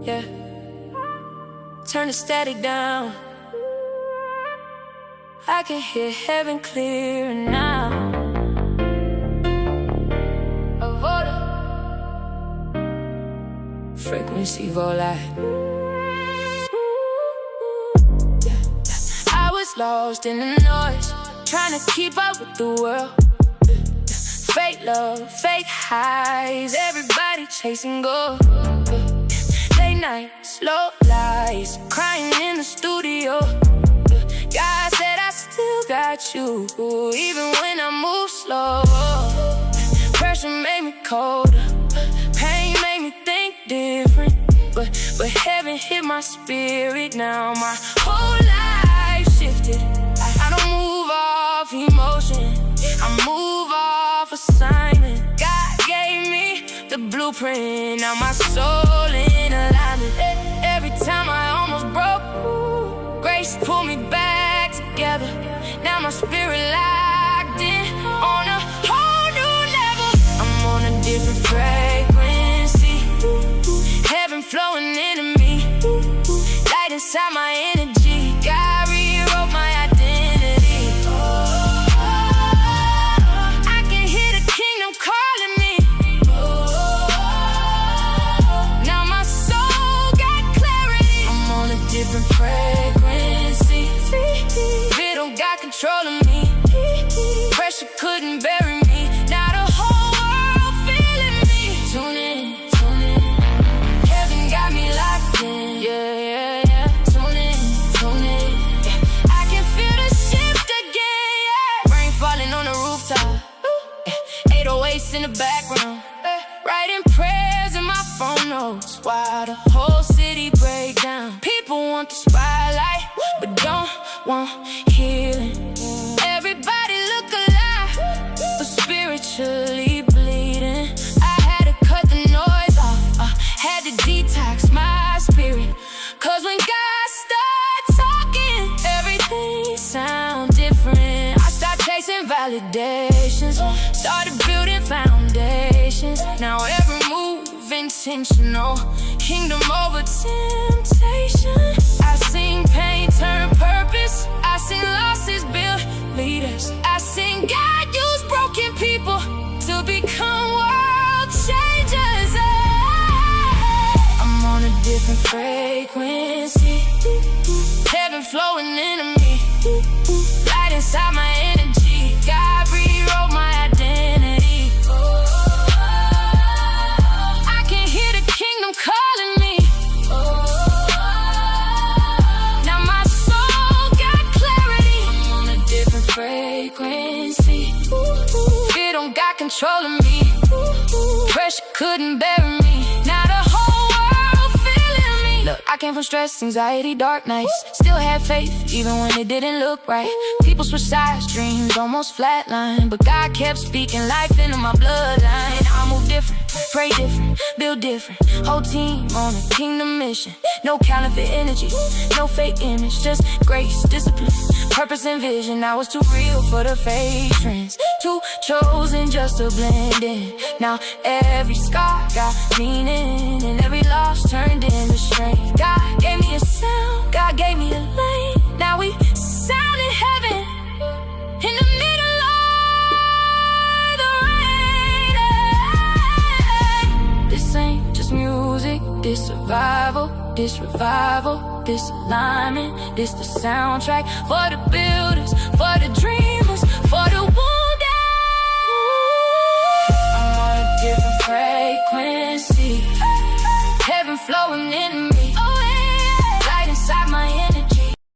Yeah. Turn the static down. I can hear heaven clear now. Avodah Frequency volite. I was lost in the noise, trying to keep up with the world. Fake love, fake highs, everybody chasing gold. Late nights, slow lies, crying in the studio. God said I still got you, even when I move slow. Pressure made me colder, pain made me think different. But heaven hit my spirit now. My whole life shifted. I don't move off emotion, I move off assignment. God gave me the blueprint, now my soul in alignment. Every time I almost broke, grace pulled me back together. Now my spirit locked in on a whole new level. I'm on a different frequency, heaven flowing into me, light inside my energy. God rewrote my identity. I can hear the kingdom calling me. Now my soul got clarity. I'm on a different frequency, fear don't got control of me. Pressure couldn't bury me. Now the whole world feeling me. Tune in, tune in. Heaven got me locked in. Yeah, yeah, yeah. Tune in, tune in. Yeah. I can feel the shift again. Yeah. Rain falling on the rooftop. 808s in the background. Writing prayers in my phone notes while the whole city break down. People want the spotlight, but don't want healing. Everybody look alive, but spiritually bleeding. I had to cut the noise off, had to detox my spirit. Cause when God starts talking, everything sounds different. I stopped chasing validations, started building foundations. Now every move intentional, kingdom over temptation. I seen pain turn purpose, I seen losses build leaders. I seen God use broken people to become world changers. I'm on a different frequency, heaven flowing into me, light inside my energy. God rewrote my identity. I can hear the kingdom calling me. Now my soul got clarity. I'm on a different frequency, fear don't got control of me. Pressure couldn't bury me. Now the whole world feeling me. Look, I came from stress, anxiety, dark nights. Still had faith, even when it didn't look right. People switch sides, dreams almost flatline, but God kept speaking life into my bloodline. I move different, pray different, build different. Whole team on a kingdom mission. No counterfeit energy, no fake image, just grace, discipline, purpose and vision. I was too real for the fake trends, too chosen just to blend in. Now every scar got meaning, and every loss turned into strength. God gave me a sound, God gave me a lane. Now we sound in heaven, in the middle of the rain. This ain't just music, this survival, this revival, this alignment, this the soundtrack for the builders, for the dreamers.